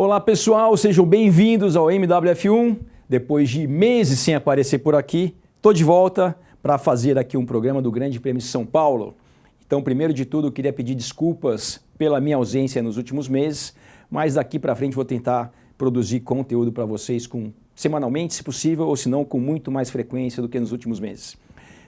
Olá pessoal, sejam bem-vindos ao MWF1. Depois de meses sem aparecer por aqui, estou de volta para fazer aqui um programa do Grande Prêmio de São Paulo. Então, primeiro de tudo, eu queria pedir desculpas pela minha ausência nos últimos meses, mas daqui para frente vou tentar produzir conteúdo para vocês semanalmente, se possível, ou se não, com muito mais frequência do que nos últimos meses.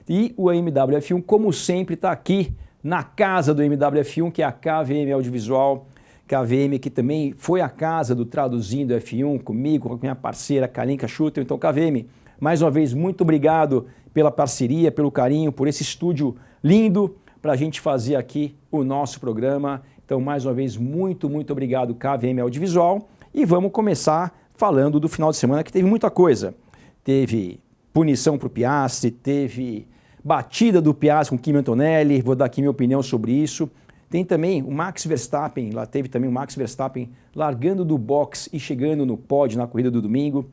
E o MWF1, como sempre, está aqui na casa do MWF1, que é a KVM Audiovisual. KVM, que também foi a casa do Traduzindo F1 comigo, com a minha parceira Kalinka Schutter. Então, KVM, mais uma vez, muito obrigado pela parceria, pelo carinho, por esse estúdio lindo para a gente fazer aqui o nosso programa. Então, mais uma vez, muito obrigado, KVM Audiovisual. E vamos começar falando do final de semana, que teve muita coisa. Teve punição para o Piastri, teve batida do Piastri com Kimi Antonelli, vou dar aqui minha opinião sobre isso. Tem também o Max Verstappen, lá teve também o Max Verstappen largando do box e chegando no pódio na corrida do domingo.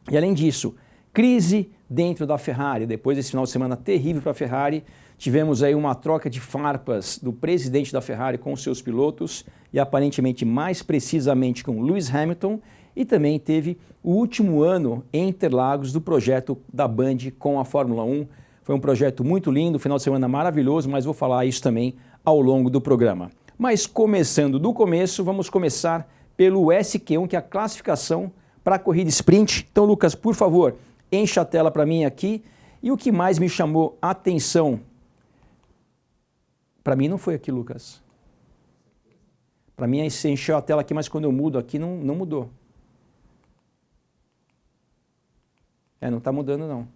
E além disso, crise dentro da Ferrari. Depois desse final de semana terrível para a Ferrari, tivemos aí uma troca de farpas do presidente da Ferrari com os seus pilotos e aparentemente mais precisamente com Lewis Hamilton. E também teve o último ano em Interlagos do projeto da Band com a Fórmula 1. Foi um projeto muito lindo, final de semana maravilhoso, mas vou falar isso também ao longo do programa. Mas começando do começo, vamos começar pelo SQ1, que é a classificação para a corrida sprint. Então, Lucas, por favor, encha a tela para mim aqui. E o que mais me chamou a atenção, para mim não foi aqui, Lucas. Para mim, você encheu a tela aqui, mas quando eu mudo aqui, não mudou. Não está mudando, não.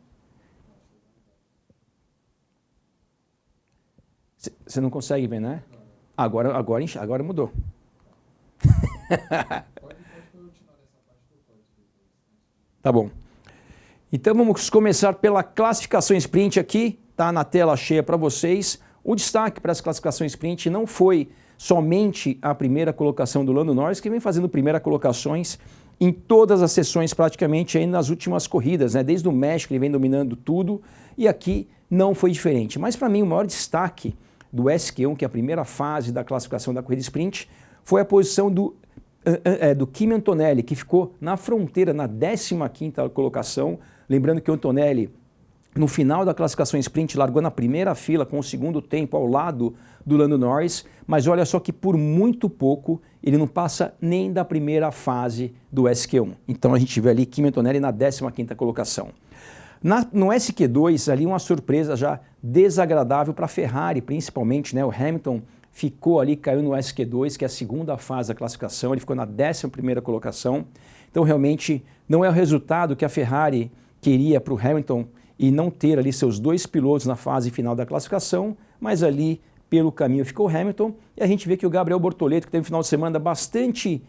Você não consegue ver, né? Agora mudou. Tá bom. Então vamos começar pela classificação sprint aqui, tá na tela cheia para vocês. O destaque para essa classificação sprint não foi somente a primeira colocação do Lando Norris, que vem fazendo primeiras colocações em todas as sessões praticamente aí nas últimas corridas, né? Desde o México ele vem dominando tudo e aqui não foi diferente. Mas para mim o maior destaque do SQ1, que é a primeira fase da classificação da corrida sprint, foi a posição do Kimi Antonelli, que ficou na fronteira, na 15ª colocação. Lembrando que o Antonelli, no final da classificação sprint, largou na primeira fila com o segundo tempo ao lado do Lando Norris, mas olha só que por muito pouco ele não passa nem da primeira fase do SQ1. Então a gente vê ali Kimi Antonelli na 15ª colocação. No SQ2, ali uma surpresa já desagradável para a Ferrari, principalmente, né? O Hamilton ficou ali, caiu no SQ2, que é a segunda fase da classificação, ele ficou na 11ª colocação. Então, realmente, não é o resultado que a Ferrari queria para o Hamilton e não ter ali seus dois pilotos na fase final da classificação, mas ali, pelo caminho, ficou o Hamilton. E a gente vê que o Gabriel Bortoleto, que teve um final de semana bastante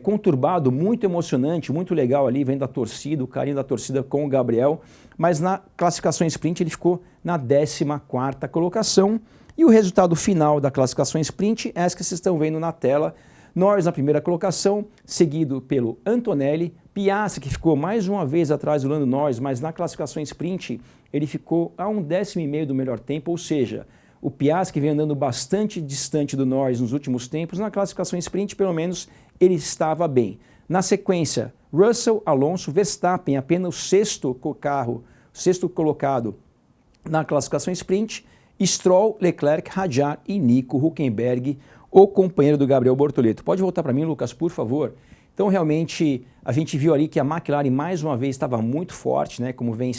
conturbado, muito emocionante, muito legal ali, vendo a torcida, o carinho da torcida com o Gabriel, mas na classificação sprint ele ficou na 14ª colocação e o resultado final da classificação sprint é essa que vocês estão vendo na tela. Norris na primeira colocação, seguido pelo Antonelli, Piastri, que ficou mais uma vez atrás do Lando Norris, mas na classificação sprint ele ficou a 1,5 décimo do melhor tempo, ou seja, o Piastri, que vem andando bastante distante do Norris nos últimos tempos, na classificação sprint, pelo menos, ele estava bem. Na sequência, Russell, Alonso, Verstappen, apenas o sexto colocado na classificação sprint, Stroll, Leclerc, Hadjar e Nico Hülkenberg, o companheiro do Gabriel Bortoleto. Pode voltar para mim, Lucas, por favor? Então, realmente, a gente viu ali que a McLaren, mais uma vez, estava muito forte, né? Como vem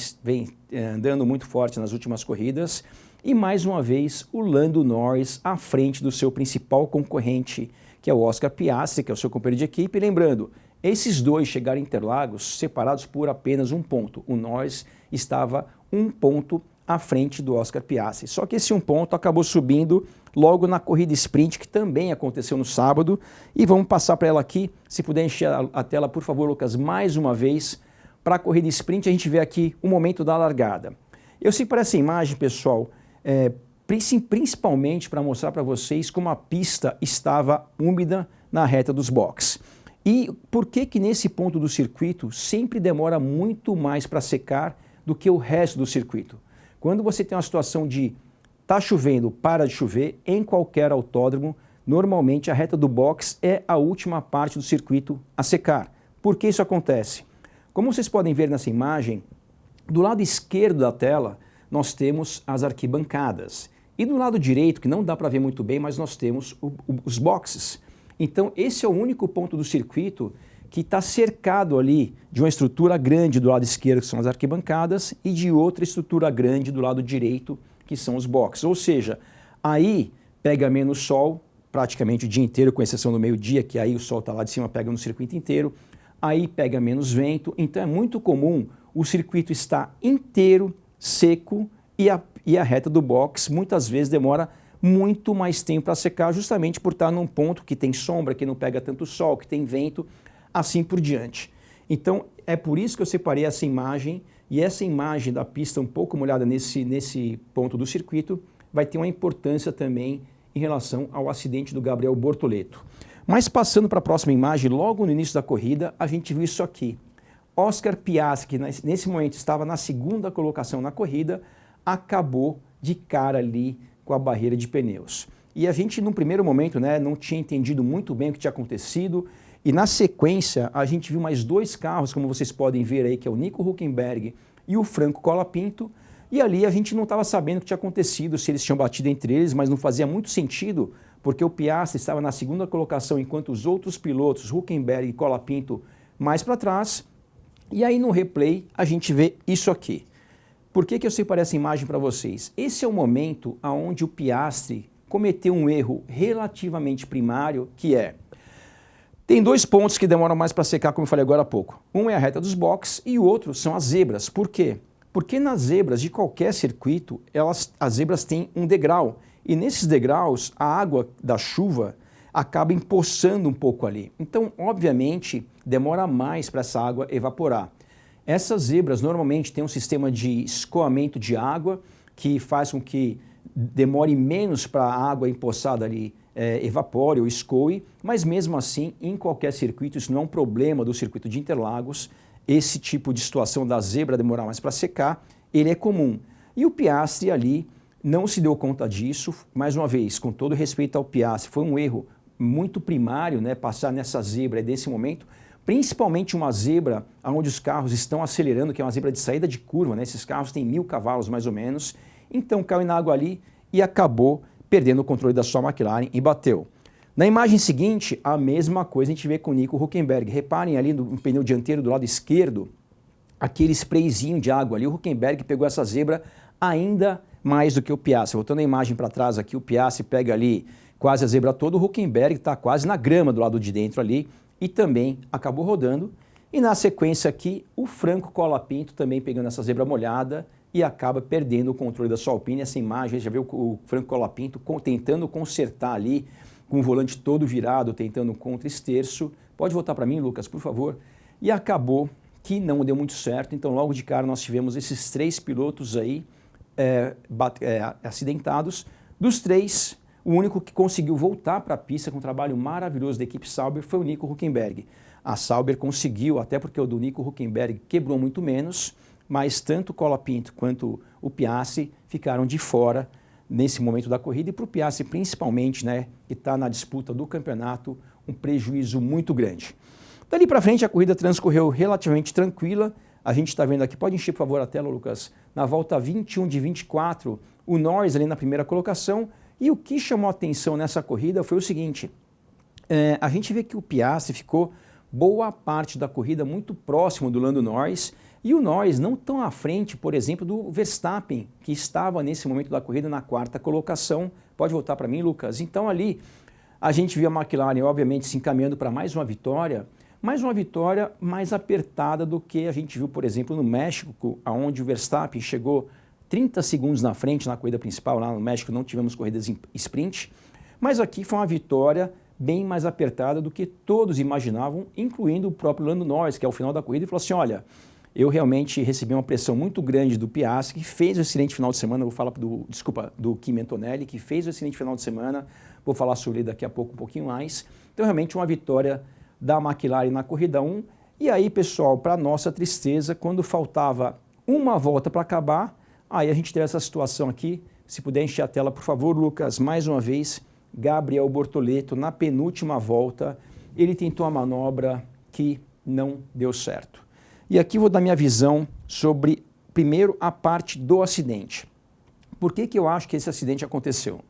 andando muito forte nas últimas corridas. E mais uma vez o Lando Norris à frente do seu principal concorrente, que é o Oscar Piastri, que é o seu companheiro de equipe. Lembrando, esses dois chegaram em Interlagos separados por apenas um ponto. O Norris estava um ponto à frente do Oscar Piastri. Só que esse um ponto acabou subindo logo na corrida sprint, que também aconteceu no sábado. E vamos passar para ela aqui. Se puder encher a tela, por favor, Lucas, mais uma vez. Para a corrida sprint, a gente vê aqui o momento da largada. Eu sei para essa imagem, pessoal, principalmente para mostrar para vocês como a pista estava úmida na reta dos boxes. E por que nesse ponto do circuito sempre demora muito mais para secar do que o resto do circuito? Quando você tem uma situação de tá chovendo, para de chover, em qualquer autódromo, normalmente a reta do box é a última parte do circuito a secar. Por que isso acontece? Como vocês podem ver nessa imagem, do lado esquerdo da tela nós temos as arquibancadas. E do lado direito, que não dá para ver muito bem, mas nós temos os boxes. Então esse é o único ponto do circuito que está cercado ali de uma estrutura grande do lado esquerdo, que são as arquibancadas, e de outra estrutura grande do lado direito, que são os boxes. Ou seja, aí pega menos sol, praticamente o dia inteiro, com exceção do meio-dia, que aí o sol está lá de cima, pega no circuito inteiro. Aí pega menos vento, então é muito comum o circuito estar inteiro, seco, e a reta do box muitas vezes demora muito mais tempo para secar, justamente por estar num ponto que tem sombra, que não pega tanto sol, que tem vento, assim por diante. Então é por isso que eu separei essa imagem, e essa imagem da pista um pouco molhada nesse ponto do circuito vai ter uma importância também em relação ao acidente do Gabriel Bortoleto. Mas passando para a próxima imagem, logo no início da corrida, a gente viu isso aqui. Oscar Piastri, que nesse momento estava na segunda colocação na corrida, acabou de cara ali com a barreira de pneus. E a gente, num primeiro momento, não tinha entendido muito bem o que tinha acontecido, e na sequência a gente viu mais dois carros, como vocês podem ver aí, que é o Nico Hülkenberg e o Franco Colapinto, e ali a gente não estava sabendo o que tinha acontecido, se eles tinham batido entre eles, mas não fazia muito sentido, porque o Piastri estava na segunda colocação, enquanto os outros pilotos, Hülkenberg e Colapinto, mais para trás. E aí no replay a gente vê isso aqui. Por que eu separei essa imagem para vocês? Esse é o momento onde o Piastri cometeu um erro relativamente primário, que é... Tem dois pontos que demoram mais para secar, como eu falei agora há pouco. Um é a reta dos boxes e o outro são as zebras. Por quê? Porque nas zebras de qualquer circuito, as zebras têm um degrau. E nesses degraus, a água da chuva acaba empoçando um pouco ali. Então, obviamente, demora mais para essa água evaporar. Essas zebras normalmente têm um sistema de escoamento de água que faz com que demore menos para a água empoçada ali evapore ou escoe, mas mesmo assim, em qualquer circuito, isso não é um problema do circuito de Interlagos, esse tipo de situação da zebra demorar mais para secar, ele é comum. E o Piastri ali não se deu conta disso, mais uma vez, com todo respeito ao Piastri, foi um erro muito primário, passar nessa zebra desse momento, principalmente uma zebra onde os carros estão acelerando, que é uma zebra de saída de curva, esses carros têm 1000 cavalos mais ou menos, então caiu na água ali e acabou perdendo o controle da sua McLaren e bateu. Na imagem seguinte, a mesma coisa a gente vê com o Nico Hülkenberg. Reparem ali no pneu dianteiro do lado esquerdo, aquele sprayzinho de água ali, o Hülkenberg pegou essa zebra ainda mais do que o Piastri. Voltando a imagem para trás aqui, o Piastri pega ali quase a zebra toda, o Hülkenberg está quase na grama do lado de dentro ali, e também acabou rodando. E na sequência aqui, o Franco Colapinto também pegando essa zebra molhada e acaba perdendo o controle da sua Alpine. Essa imagem, já viu o Franco Colapinto tentando consertar ali, com o volante todo virado, tentando um contra-esterço. Pode voltar para mim, Lucas, por favor. E acabou que não deu muito certo, então logo de cara nós tivemos esses três pilotos aí acidentados. Dos três, o único que conseguiu voltar para a pista com um trabalho maravilhoso da equipe Sauber foi o Nico Hülkenberg. A Sauber conseguiu, até porque o do Nico Hülkenberg quebrou muito menos, mas tanto o Colapinto quanto o Piastri ficaram de fora nesse momento da corrida, e para o Piastri principalmente, que está na disputa do campeonato, um prejuízo muito grande. Dali para frente a corrida transcorreu relativamente tranquila. A gente está vendo aqui, pode encher por favor a tela, Lucas, na volta 21 de 24, o Norris ali na primeira colocação. E o que chamou a atenção nessa corrida foi o seguinte, a gente vê que o Piastri ficou boa parte da corrida muito próximo do Lando Norris, e o Norris não tão à frente, por exemplo, do Verstappen, que estava nesse momento da corrida na quarta colocação. Pode voltar para mim, Lucas? Então ali a gente viu a McLaren, obviamente, se encaminhando para mais uma vitória mais apertada do que a gente viu, por exemplo, no México, onde o Verstappen chegou 30 segundos na frente na corrida principal. Lá no México não tivemos corridas em sprint, mas aqui foi uma vitória bem mais apertada do que todos imaginavam, incluindo o próprio Lando Norris, que ao final da corrida falou assim, olha, eu realmente recebi uma pressão muito grande do Piastri, que fez o excelente final de semana, vou falar do Kimi Antonelli, que fez o excelente final de semana, vou falar sobre ele daqui a pouco um pouquinho mais. Então realmente uma vitória da McLaren na corrida 1, e aí pessoal, para nossa tristeza, quando faltava uma volta para acabar, aí a gente teve essa situação aqui. Se puder encher a tela, por favor, Lucas, mais uma vez, Gabriel Bortoleto, na penúltima volta, ele tentou a manobra que não deu certo. E aqui vou dar minha visão sobre, primeiro, a parte do acidente. Por que eu acho que esse acidente aconteceu?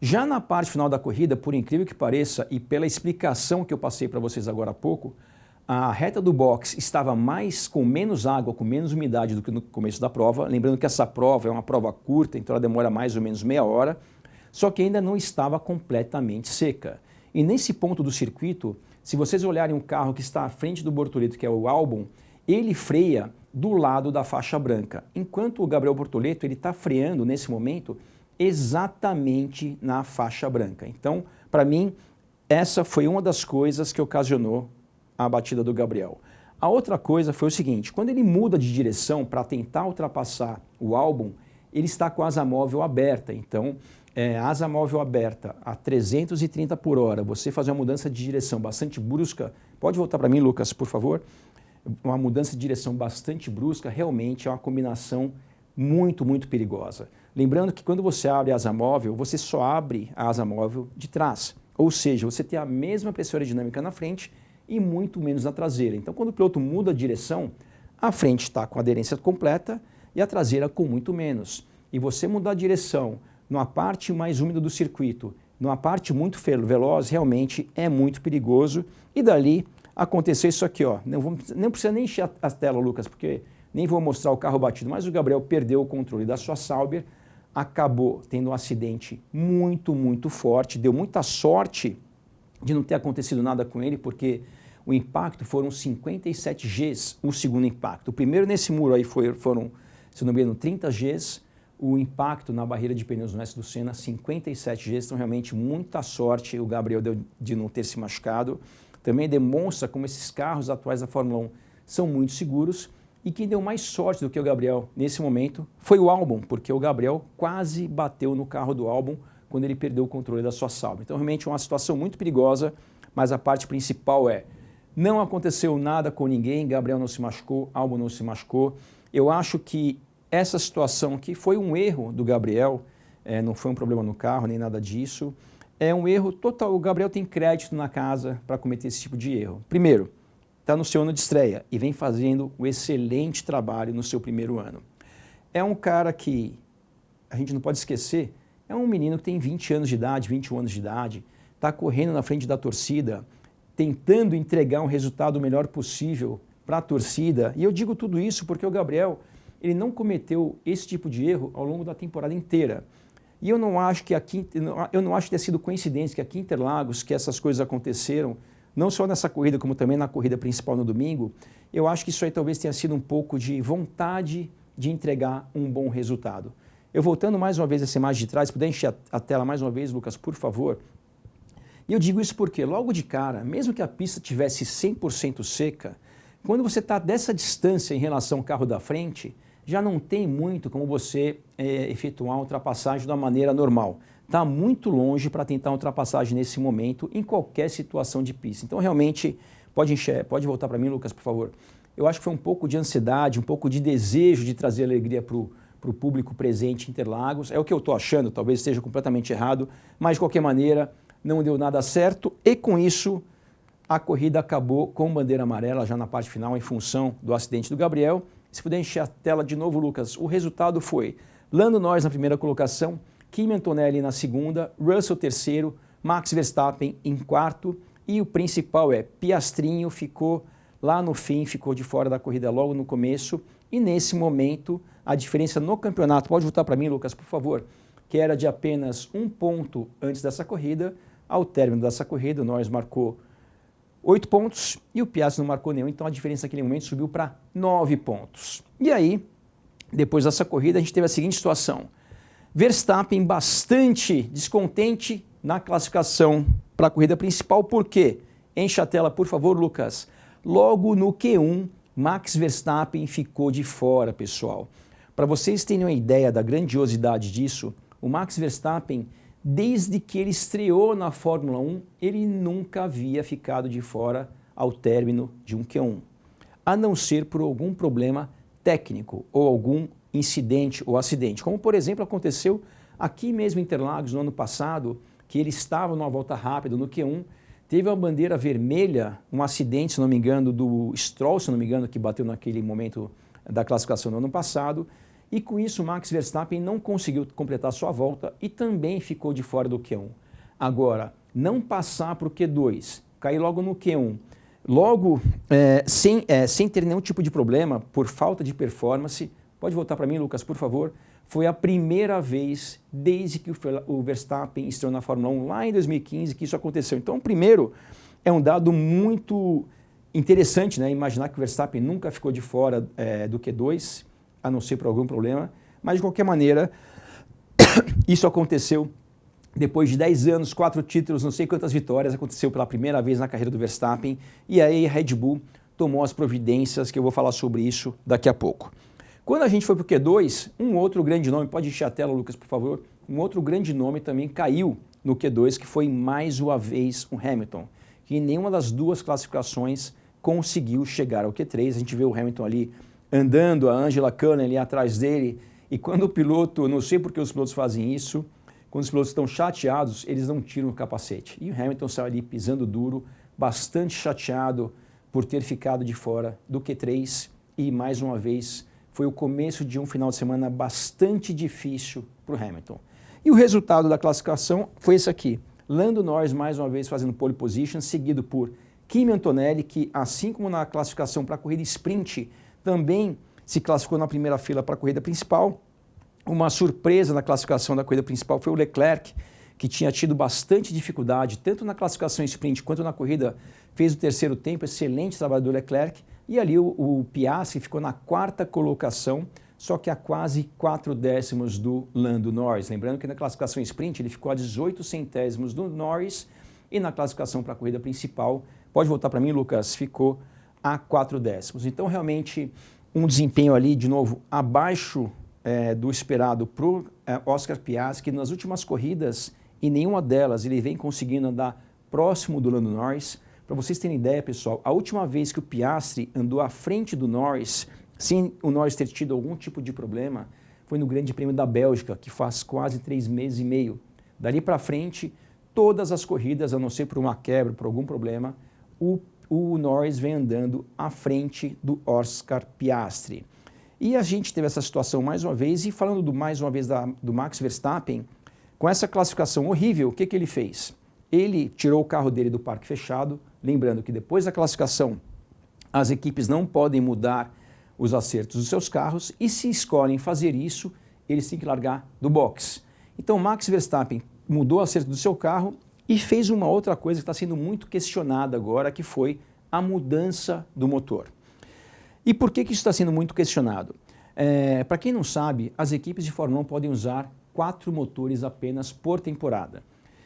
Já na parte final da corrida, por incrível que pareça, e pela explicação que eu passei para vocês agora há pouco, a reta do box estava com menos água, com menos umidade do que no começo da prova. Lembrando que essa prova é uma prova curta, então ela demora mais ou menos meia hora, só que ainda não estava completamente seca. E nesse ponto do circuito, se vocês olharem um carro que está à frente do Bortoleto, que é o Albon, ele freia do lado da faixa branca, enquanto o Gabriel Bortoleto está freando nesse momento exatamente na faixa branca. Então, para mim, essa foi uma das coisas que ocasionou a batida do Gabriel. A outra coisa foi o seguinte, quando ele muda de direção para tentar ultrapassar o Albon, ele está com a asa móvel aberta. Então, asa móvel aberta a 330 por hora, você fazer uma mudança de direção bastante brusca, pode voltar para mim, Lucas, por favor? Uma mudança de direção bastante brusca realmente é uma combinação muito, muito perigosa. Lembrando que quando você abre a asa móvel, você só abre a asa móvel de trás. Ou seja, você tem a mesma pressão aerodinâmica na frente e muito menos na traseira. Então, quando o piloto muda a direção, a frente está com aderência completa e a traseira com muito menos. E você mudar a direção numa parte mais úmida do circuito, numa parte muito veloz, realmente é muito perigoso. E dali aconteceu isso aqui, ó. Não precisa nem encher a tela, Lucas, porque nem vou mostrar o carro batido, mas o Gabriel perdeu o controle da sua Sauber, acabou tendo um acidente muito, muito forte, deu muita sorte de não ter acontecido nada com ele, porque o impacto foram 57 Gs, o segundo impacto. O primeiro nesse muro aí foram, se não me engano, 30 Gs, o impacto na barreira de pneus no S do Senna, 57 Gs, então realmente muita sorte o Gabriel deu de não ter se machucado. Também demonstra como esses carros atuais da Fórmula 1 são muito seguros, e quem deu mais sorte do que o Gabriel nesse momento foi o Albon, porque o Gabriel quase bateu no carro do Albon quando ele perdeu o controle da sua Sauber. Então realmente é uma situação muito perigosa, mas a parte principal não aconteceu nada com ninguém, Gabriel não se machucou, Albon não se machucou. Eu acho que essa situação aqui foi um erro do Gabriel, não foi um problema no carro, nem nada disso. É um erro total, o Gabriel tem crédito na casa para cometer esse tipo de erro. Primeiro, está no seu ano de estreia e vem fazendo um excelente trabalho no seu primeiro ano. É um cara que, a gente não pode esquecer, é um menino que tem 20 anos de idade, 21 anos de idade, está correndo na frente da torcida, tentando entregar um resultado o melhor possível para a torcida. E eu digo tudo isso porque o Gabriel, ele não cometeu esse tipo de erro ao longo da temporada inteira. E eu não acho que tenha sido coincidência que aqui em Interlagos que essas coisas aconteceram, não só nessa corrida, como também na corrida principal no domingo. Eu acho que isso aí talvez tenha sido um pouco de vontade de entregar um bom resultado. Eu voltando mais uma vez essa imagem de trás, puder encher a tela mais uma vez, Lucas, por favor. E eu digo isso porque, logo de cara, mesmo que a pista tivesse 100% seca, quando você está dessa distância em relação ao carro da frente, já não tem muito como você efetuar uma ultrapassagem de uma maneira normal. Está muito longe para tentar uma ultrapassagem nesse momento, em qualquer situação de pista. Então, realmente, pode voltar para mim, Lucas, por favor. Eu acho que foi um pouco de ansiedade, um pouco de desejo de trazer alegria para o público presente em Interlagos. É o que eu estou achando, talvez esteja completamente errado, mas, de qualquer maneira, não deu nada certo. E, com isso, a corrida acabou com bandeira amarela já na parte final, em função do acidente do Gabriel. Se puder encher a tela de novo, Lucas, o resultado foi Lando Norris na primeira colocação, Kimi Antonelli na segunda, Russell terceiro, Max Verstappen em quarto e o principal Piastrinho ficou lá no fim, ficou de fora da corrida logo no começo e nesse momento a diferença no campeonato, pode voltar para mim, Lucas, por favor, que era de apenas 1 ponto antes dessa corrida, ao término dessa corrida o Norris marcou 8 pontos e o Piastri não marcou nenhum, então a diferença naquele momento subiu para 9 pontos. E aí, depois dessa corrida, a gente teve a seguinte situação. Verstappen bastante descontente na classificação para a corrida principal, por quê? Enche a tela, por favor, Lucas. Logo no Q1, Max Verstappen ficou de fora, pessoal. Para vocês terem uma ideia da grandiosidade disso, o Max Verstappen, desde que ele estreou na Fórmula 1, ele nunca havia ficado de fora ao término de um Q1, a não ser por algum problema técnico ou algum incidente ou acidente, como por exemplo aconteceu aqui mesmo em Interlagos no ano passado, que ele estava numa volta rápida no Q1, teve uma bandeira vermelha, um acidente, se não me engano, do Stroll, se não me engano, que bateu naquele momento da classificação no ano passado, e com isso o Max Verstappen não conseguiu completar sua volta e também ficou de fora do Q1. Agora, não passar para o Q2, cair logo no Q1, logo sem ter nenhum tipo de problema, por falta de performance, pode voltar para mim, Lucas, por favor, foi a primeira vez desde que o Verstappen estreou na Fórmula 1 lá em 2015 que isso aconteceu. Então, primeiro, é um dado muito interessante, né? Imaginar que o Verstappen nunca ficou de fora do Q2, a não ser por algum problema, mas de qualquer maneira, isso aconteceu depois de 10 anos, 4 títulos, não sei quantas vitórias, aconteceu pela primeira vez na carreira do Verstappen, e aí a Red Bull tomou as providências, que eu vou falar sobre isso daqui a pouco. Quando a gente foi para o Q2, um outro grande nome, pode encher a tela, Lucas, por favor, um outro grande nome também caiu no Q2, que foi mais uma vez o Hamilton, que em nenhuma das duas classificações conseguiu chegar ao Q3. A gente vê o Hamilton ali andando, a Angela Cullen ali atrás dele, e quando o piloto, não sei por que os pilotos fazem isso, quando os pilotos estão chateados, eles não tiram o capacete. E o Hamilton saiu ali pisando duro, bastante chateado por ter ficado de fora do Q3 e, mais uma vez, foi o começo de um final de semana bastante difícil para o Hamilton. E o resultado da classificação foi esse aqui. Lando Norris, mais uma vez, fazendo pole position, seguido por Kimi Antonelli, que, assim como na classificação para a corrida sprint, também se classificou na primeira fila para a corrida principal. Uma surpresa na classificação da corrida principal foi o Leclerc, que tinha tido bastante dificuldade, tanto na classificação sprint quanto na corrida, fez o terceiro tempo, excelente trabalho do Leclerc, e ali o Piastri ficou na quarta colocação, só que a quase 4 décimos do Lando Norris. Lembrando que na classificação sprint ele ficou a 18 centésimos do Norris, e na classificação para a corrida principal, pode voltar para mim, Lucas, ficou a 4 décimos. Então, realmente, um desempenho ali, de novo, abaixo do esperado para o Oscar Piastri, que nas últimas corridas, em nenhuma delas, ele vem conseguindo andar próximo do Lando Norris. Para vocês terem ideia, pessoal, a última vez que o Piastri andou à frente do Norris, sem o Norris ter tido algum tipo de problema, foi no Grande Prêmio da Bélgica, que faz quase 3 meses e meio. Dali para frente, todas as corridas, a não ser por uma quebra, por algum problema, o Norris vem andando à frente do Oscar Piastri. E a gente teve essa situação mais uma vez, e falando mais uma vez do Max Verstappen, com essa classificação horrível, o que ele fez? Ele tirou o carro dele do parque fechado, lembrando que depois da classificação as equipes não podem mudar os acertos dos seus carros, e se escolhem fazer isso, eles têm que largar do box. Então Max Verstappen mudou o acerto do seu carro e fez uma outra coisa que está sendo muito questionada agora, que foi a mudança do motor. E por que isso está sendo muito questionado? Para quem não sabe, as equipes de Fórmula 1 podem usar 4 motores apenas por temporada.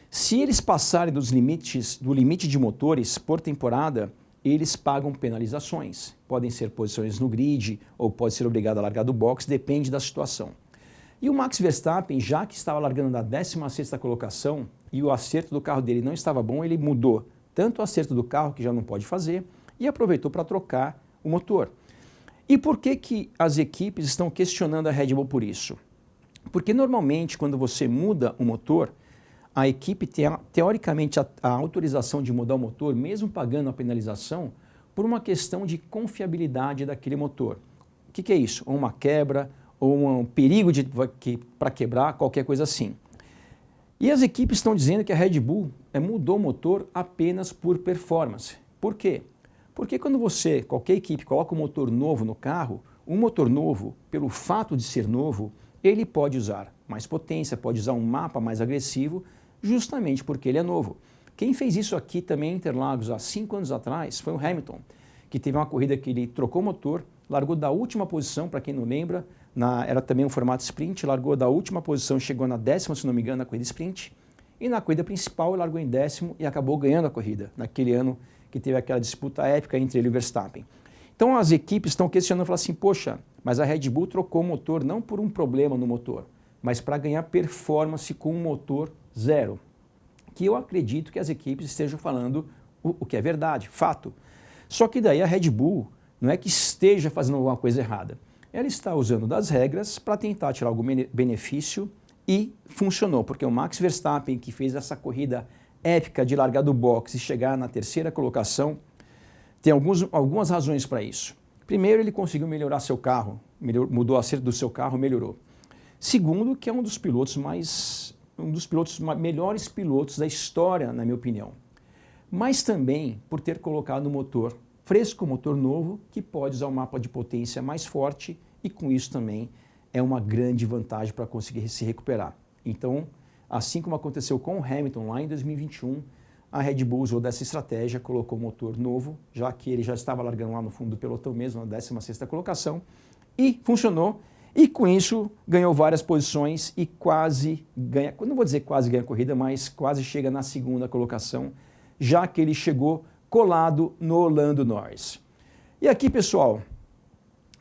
Se eles passarem do limite de motores por temporada, eles pagam penalizações. Podem ser posições no grid ou pode ser obrigado a largar do box, depende da situação. E o Max Verstappen, já que estava largando da 16ª colocação e o acerto do carro dele não estava bom, ele mudou tanto o acerto do carro, que já não pode fazer, e aproveitou para trocar o motor. E por que as equipes estão questionando a Red Bull por isso? Porque normalmente quando você muda o motor, a equipe tem, teoricamente, a autorização de mudar o motor, mesmo pagando a penalização, por uma questão de confiabilidade daquele motor. O que é isso? Ou uma quebra, ou um perigo para quebrar, qualquer coisa assim. E as equipes estão dizendo que a Red Bull mudou o motor apenas por performance. Por quê? Porque quando qualquer equipe coloca um motor novo no carro, um motor novo, pelo fato de ser novo, ele pode usar mais potência, pode usar um mapa mais agressivo, justamente porque ele é novo. Quem fez isso aqui também em Interlagos há 5 anos atrás foi o Hamilton, que teve uma corrida que ele trocou o motor, largou da última posição, para quem não lembra, era também um formato sprint, largou da última posição, chegou na 10ª, se não me engano, na corrida sprint, e na corrida principal ele largou em 10º e acabou ganhando a corrida, naquele ano que teve aquela disputa épica entre ele e o Verstappen. Então as equipes estão questionando, falando assim, poxa, mas a Red Bull trocou o motor não por um problema no motor, mas para ganhar performance com um motor zero. Que eu acredito que as equipes estejam falando o que é verdade, fato. Só que daí a Red Bull não é que esteja fazendo alguma coisa errada. Ela está usando das regras para tentar tirar algum benefício e funcionou, porque o Max Verstappen, que fez essa corrida épica de largar do box e chegar na terceira colocação, tem algumas razões para isso. Primeiro, ele conseguiu melhorar seu carro, mudou o acerto do seu carro, melhorou. Segundo, que é um dos melhores pilotos da história, na minha opinião. Mas também por ter colocado um motor fresco, motor novo, que pode usar um mapa de potência mais forte e com isso também é uma grande vantagem para conseguir se recuperar. Então, assim como aconteceu com o Hamilton lá em 2021, a Red Bull usou dessa estratégia, colocou um motor novo, já que ele já estava largando lá no fundo do pelotão mesmo, na 16ª colocação, e funcionou. E com isso ganhou várias posições e quase ganha, não vou dizer quase ganha a corrida, mas quase chega na 2ª colocação, já que ele chegou colado no Lando Norris. E aqui, pessoal,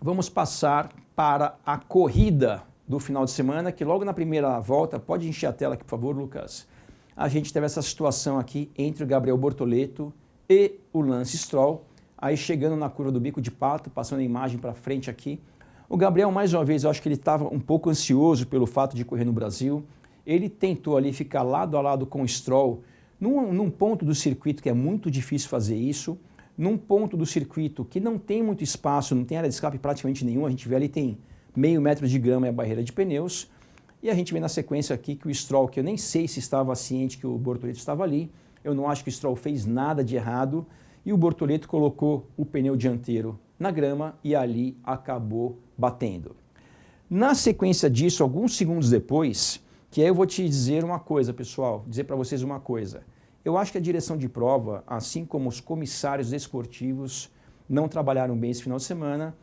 vamos passar para a corrida do final de semana, que logo na primeira volta, pode encher a tela aqui, por favor, Lucas. A gente teve essa situação aqui entre o Gabriel Bortoleto e o Lance Stroll, aí chegando na curva do Bico de Pato, passando a imagem para frente aqui. O Gabriel, mais uma vez, eu acho que ele estava um pouco ansioso pelo fato de correr no Brasil. Ele tentou ali ficar lado a lado com o Stroll, num ponto do circuito que é muito difícil fazer isso, num ponto do circuito que não tem muito espaço, não tem área de escape praticamente nenhuma, a gente vê ali tem meio metro de grama e a barreira de pneus, e a gente vê na sequência aqui que o Stroll, que eu nem sei se estava ciente que o Bortoleto estava ali, eu não acho que o Stroll fez nada de errado, e o Bortoleto colocou o pneu dianteiro na grama e ali acabou batendo. Na sequência disso, alguns segundos depois, que aí eu vou te dizer uma coisa, pessoal, dizer para vocês uma coisa. Eu acho que a direção de prova, assim como os comissários desportivos, não trabalharam bem esse final de semana.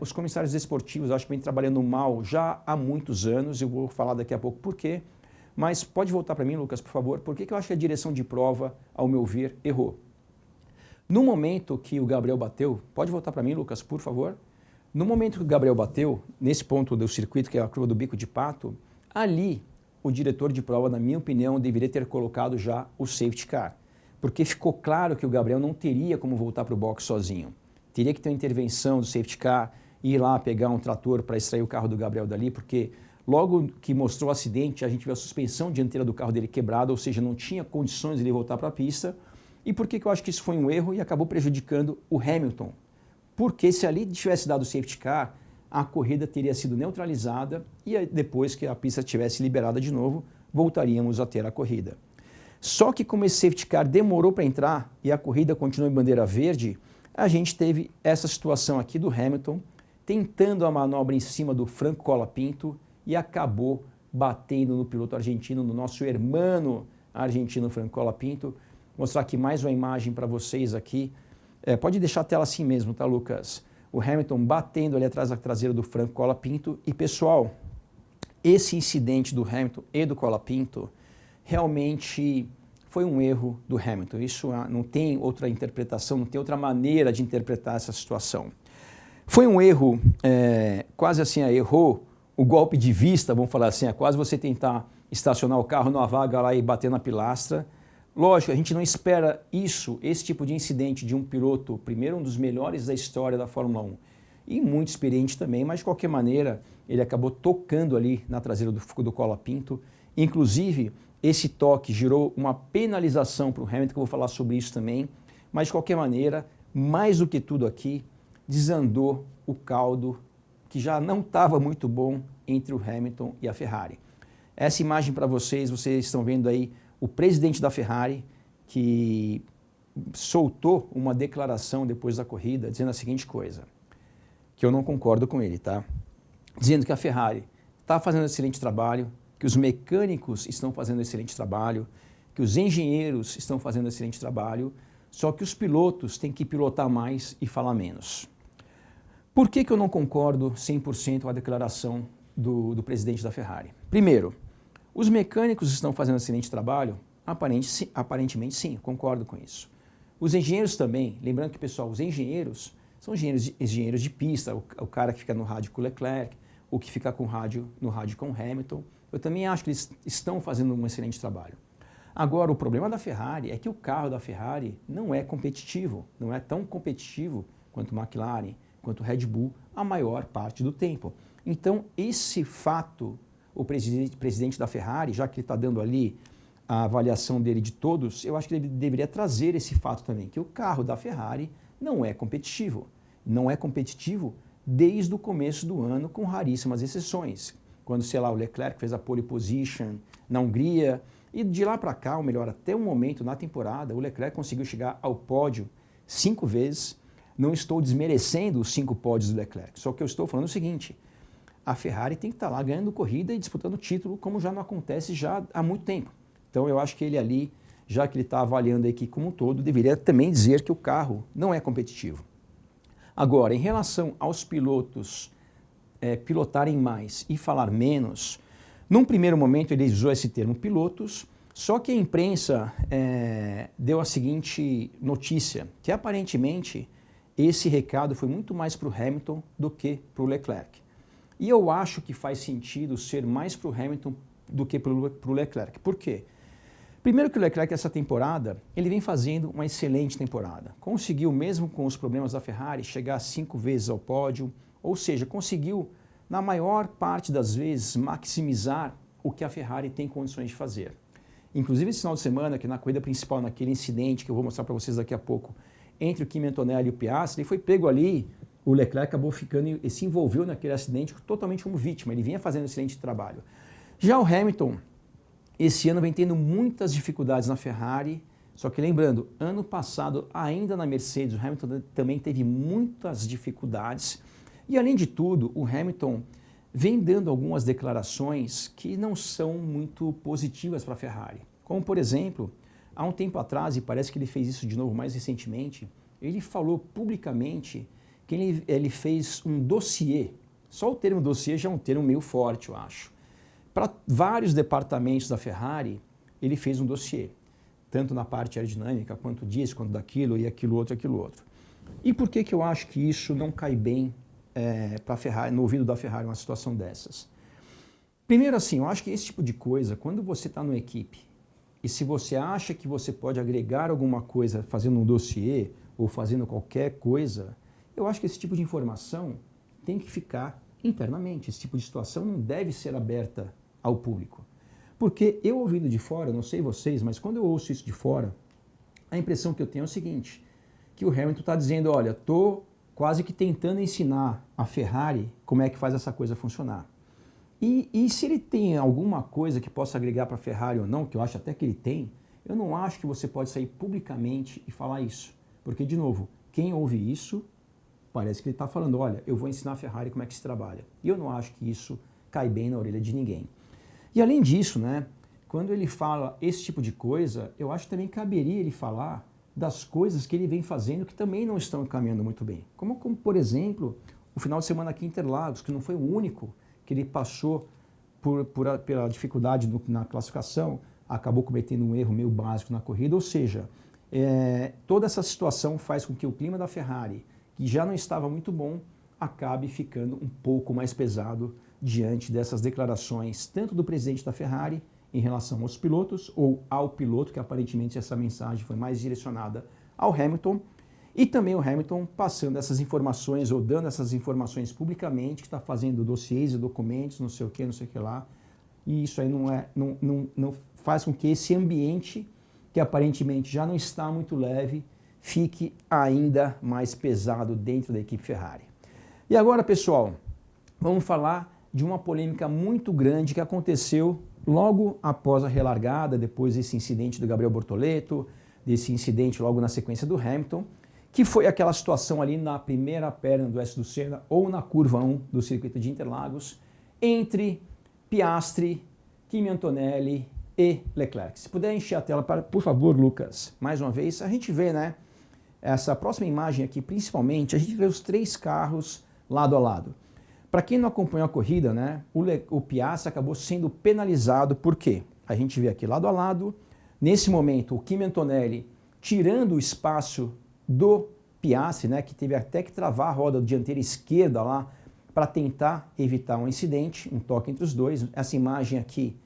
Os comissários desportivos, acho que vem trabalhando mal já há muitos anos, eu vou falar daqui a pouco por quê. Mas pode voltar para mim, Lucas, por favor, por que eu acho que a direção de prova, ao meu ver, errou? No momento que o Gabriel bateu, pode voltar para mim, Lucas, por favor? No momento que o Gabriel bateu, nesse ponto do circuito, que é a curva do Bico de Pato, ali o diretor de prova, na minha opinião, deveria ter colocado já o safety car, porque ficou claro que o Gabriel não teria como voltar para o box sozinho. Teria que ter uma intervenção do safety car, ir lá pegar um trator para extrair o carro do Gabriel dali, porque logo que mostrou o acidente, a gente viu a suspensão dianteira do carro dele quebrada, ou seja, não tinha condições de ele voltar para a pista. E por que eu acho que isso foi um erro e acabou prejudicando o Hamilton? Porque se ali tivesse dado o safety car, a corrida teria sido neutralizada e depois que a pista tivesse liberada de novo, voltaríamos a ter a corrida. Só que como esse safety car demorou para entrar e a corrida continuou em bandeira verde, a gente teve essa situação aqui do Hamilton tentando a manobra em cima do Franco Colapinto e acabou batendo no piloto argentino, no nosso hermano argentino Franco Colapinto. Vou mostrar aqui mais uma imagem para vocês aqui. Pode deixar a tela assim mesmo, tá, Lucas? O Hamilton batendo ali atrás da traseira do Franco Colapinto. E, pessoal, esse incidente do Hamilton e do Colapinto realmente foi um erro do Hamilton. Isso não tem outra interpretação, não tem outra maneira de interpretar essa situação. Foi um erro, quase assim, errou o golpe de vista, vamos falar assim, quase você tentar estacionar o carro numa vaga lá e bater na pilastra. Lógico, a gente não espera esse tipo de incidente de um piloto, primeiro um dos melhores da história da Fórmula 1 e muito experiente também, mas de qualquer maneira ele acabou tocando ali na traseira do Colapinto. Inclusive, esse toque gerou uma penalização para o Hamilton, que eu vou falar sobre isso também, mas de qualquer maneira, mais do que tudo aqui, desandou o caldo que já não estava muito bom entre o Hamilton e a Ferrari. Essa imagem para vocês estão vendo aí o presidente da Ferrari, que soltou uma declaração depois da corrida, dizendo a seguinte coisa, que eu não concordo com ele, tá? Dizendo que a Ferrari está fazendo um excelente trabalho, que os mecânicos estão fazendo um excelente trabalho, que os engenheiros estão fazendo um excelente trabalho, só que os pilotos têm que pilotar mais e falar menos. Por que eu não concordo 100% com a declaração do presidente da Ferrari? Primeiro, os mecânicos estão fazendo um excelente trabalho? Aparentemente sim, concordo com isso. Os engenheiros também, lembrando que, pessoal, os engenheiros são engenheiros de pista, o cara que fica no rádio com o Leclerc, o que fica no rádio com o Hamilton. Eu também acho que eles estão fazendo um excelente trabalho. Agora, o problema da Ferrari é que o carro da Ferrari não é competitivo, não é tão competitivo quanto o McLaren, quanto o Red Bull, a maior parte do tempo. Então, esse fato o presidente da Ferrari, já que ele está dando ali a avaliação dele de todos, eu acho que ele deveria trazer esse fato também, que o carro da Ferrari não é competitivo. Não é competitivo desde o começo do ano, com raríssimas exceções. Quando, sei lá, o Leclerc fez a pole position na Hungria, e de lá para cá, ou melhor, até o momento na temporada, o Leclerc conseguiu chegar ao pódio 5 vezes. Não estou desmerecendo os 5 pódios do Leclerc, só que eu estou falando o seguinte, a Ferrari tem que estar lá ganhando corrida e disputando título, como já não acontece já há muito tempo. Então eu acho que ele ali, já que ele está avaliando a equipe como um todo, deveria também dizer que o carro não é competitivo. Agora, em relação aos pilotos pilotarem mais e falar menos, num primeiro momento ele usou esse termo pilotos, só que a imprensa deu a seguinte notícia, que aparentemente esse recado foi muito mais para o Hamilton do que para o Leclerc. E eu acho que faz sentido ser mais para o Hamilton do que para o Leclerc. Por quê? Primeiro que o Leclerc, essa temporada, ele vem fazendo uma excelente temporada. Conseguiu, mesmo com os problemas da Ferrari, chegar 5 vezes ao pódio, ou seja, conseguiu, na maior parte das vezes, maximizar o que a Ferrari tem condições de fazer. Inclusive, esse final de semana, que na corrida principal, naquele incidente que eu vou mostrar para vocês daqui a pouco, entre o Kimi Antonelli e o Piastri, ele foi pego ali, o Leclerc acabou ficando e se envolveu naquele acidente totalmente como vítima, ele vinha fazendo um excelente trabalho. Já o Hamilton, esse ano vem tendo muitas dificuldades na Ferrari, só que lembrando, ano passado, ainda na Mercedes, o Hamilton também teve muitas dificuldades. E além de tudo, o Hamilton vem dando algumas declarações que não são muito positivas para a Ferrari. Como, por exemplo, há um tempo atrás, e parece que ele fez isso de novo mais recentemente, ele falou publicamente que ele fez um dossiê. Só o termo dossiê já é um termo meio forte, eu acho. Para vários departamentos da Ferrari, ele fez um dossiê, tanto na parte aerodinâmica, quanto disso, quanto daquilo, e aquilo outro. E por que eu acho que isso não cai bem para a Ferrari, no ouvido da Ferrari, uma situação dessas? Primeiro assim, eu acho que esse tipo de coisa, quando você está numa equipe, e se você acha que você pode agregar alguma coisa fazendo um dossiê, ou fazendo qualquer coisa, eu acho que esse tipo de informação tem que ficar internamente. Esse tipo de situação não deve ser aberta ao público. Porque eu ouvindo de fora, não sei vocês, mas quando eu ouço isso de fora, a impressão que eu tenho é o seguinte, que o Hamilton está dizendo, olha, estou quase que tentando ensinar a Ferrari como é que faz essa coisa funcionar. E se ele tem alguma coisa que possa agregar para a Ferrari ou não, que eu acho até que ele tem, eu não acho que você pode sair publicamente e falar isso. Porque, de novo, quem ouve isso, parece que ele está falando, olha, eu vou ensinar a Ferrari como é que se trabalha. E eu não acho que isso cai bem na orelha de ninguém. E além disso, né, quando ele fala esse tipo de coisa, eu acho que também caberia ele falar das coisas que ele vem fazendo que também não estão caminhando muito bem. Como por exemplo, o final de semana aqui em Interlagos, que não foi o único que ele passou pela dificuldade na classificação, acabou cometendo um erro meio básico na corrida, ou seja, toda essa situação faz com que o clima da Ferrari, que já não estava muito bom, acabe ficando um pouco mais pesado diante dessas declarações, tanto do presidente da Ferrari em relação aos pilotos, ou ao piloto, que aparentemente essa mensagem foi mais direcionada ao Hamilton, e também o Hamilton passando essas informações, ou dando essas informações publicamente, que está fazendo dossiês e documentos, não sei o que lá, e isso aí não faz com que esse ambiente, que aparentemente já não está muito leve, fique ainda mais pesado dentro da equipe Ferrari. E agora, pessoal, vamos falar de uma polêmica muito grande que aconteceu logo após a relargada, depois desse incidente do Gabriel Bortoleto, desse incidente logo na sequência do Hamilton, que foi aquela situação ali na primeira perna do S do Senna, ou na curva 1 do circuito de Interlagos, entre Piastri, Kimi Antonelli e Leclerc. Se puder encher a tela, por favor, Lucas, mais uma vez, a gente vê, né, essa próxima imagem aqui, principalmente, a gente vê os 3 carros lado a lado. Para quem não acompanhou a corrida, né, o Piastri acabou sendo penalizado, por quê? A gente vê aqui lado a lado, nesse momento, o Kimi Antonelli tirando o espaço do Piastri, né, que teve até que travar a roda dianteira esquerda lá, para tentar evitar um incidente, um toque entre os dois. Essa imagem aqui,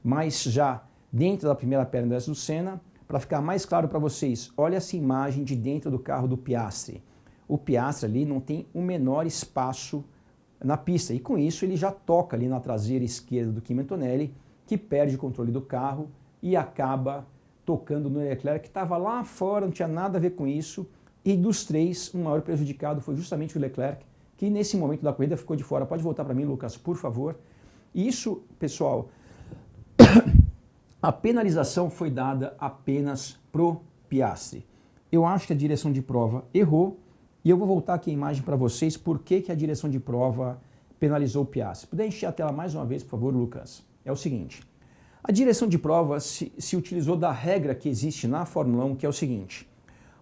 mais já dentro da primeira perna do S do Senna, para ficar mais claro para vocês, olha essa imagem de dentro do carro do Piastri. O Piastri ali não tem o menor espaço na pista. E com isso ele já toca ali na traseira esquerda do Kimi Antonelli, que perde o controle do carro e acaba tocando no Leclerc, que estava lá fora, não tinha nada a ver com isso. E dos três, o maior prejudicado foi justamente o Leclerc, que nesse momento da corrida ficou de fora. Pode voltar para mim, Lucas, por favor. Isso, pessoal, a penalização foi dada apenas pro Piastri. Eu acho que a direção de prova errou, e eu vou voltar aqui a imagem para vocês por que a direção de prova penalizou o Piastri. Puder encher a tela mais uma vez, por favor, Lucas. É o seguinte, a direção de prova se utilizou da regra que existe na Fórmula 1, que é o seguinte,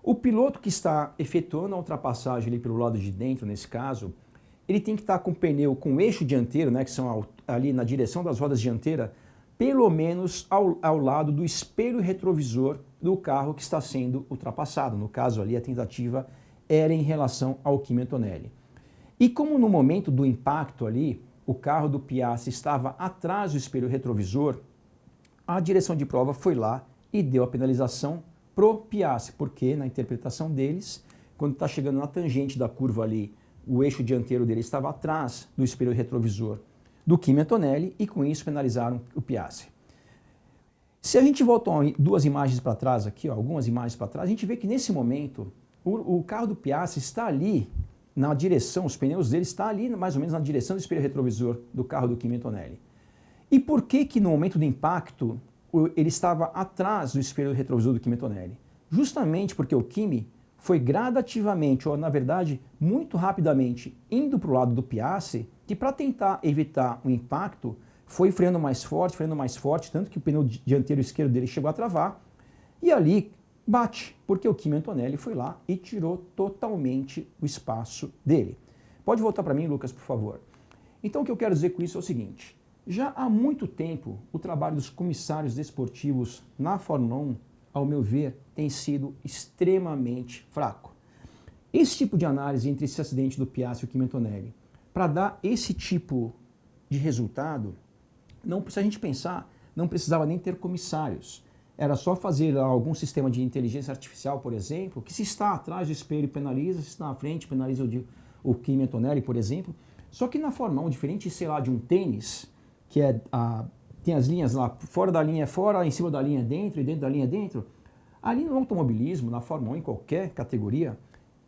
o piloto que está efetuando a ultrapassagem ali pelo lado de dentro, nesse caso, ele tem que estar com o pneu com o eixo dianteiro, né, que são ali na direção das rodas dianteiras, pelo menos ao lado do espelho retrovisor do carro que está sendo ultrapassado. No caso ali, a tentativa era em relação ao Kimi Antonelli. E como no momento do impacto ali, o carro do Piastri estava atrás do espelho retrovisor, a direção de prova foi lá e deu a penalização pro Piastri, porque na interpretação deles, quando está chegando na tangente da curva ali, o eixo dianteiro dele estava atrás do espelho retrovisor do Kimi Antonelli e com isso penalizaram o Piastri. Se a gente volta duas imagens para trás aqui, ó, algumas imagens para trás, a gente vê que nesse momento o carro do Piastri está ali na direção, os pneus dele estão ali mais ou menos na direção do espelho retrovisor do carro do Kimi Antonelli. E por que no momento do impacto ele estava atrás do espelho retrovisor do Kimi Antonelli? Justamente porque o Kimi foi gradativamente, ou na verdade muito rapidamente, indo para o lado do Piastri, que para tentar evitar o impacto, foi freando mais forte, tanto que o pneu dianteiro esquerdo dele chegou a travar, e ali bate, porque o Kimi Antonelli foi lá e tirou totalmente o espaço dele. Pode voltar para mim, Lucas, por favor. Então o que eu quero dizer com isso é o seguinte, já há muito tempo o trabalho dos comissários desportivos na Fórmula 1, ao meu ver, tem sido extremamente fraco. Esse tipo de análise entre esse acidente do Piastri e o Kimi Antonelli, para dar esse tipo de resultado, se a gente pensar, não precisava nem ter comissários. Era só fazer algum sistema de inteligência artificial, por exemplo, que se está atrás do espelho penaliza, se está à frente penaliza o Kimi Antonelli, por exemplo. Só que na Fórmula 1, diferente, sei lá, de um tênis, que tem as linhas lá, fora da linha é fora, em cima da linha é dentro e dentro da linha é dentro. Ali no automobilismo, na Fórmula 1, em qualquer categoria,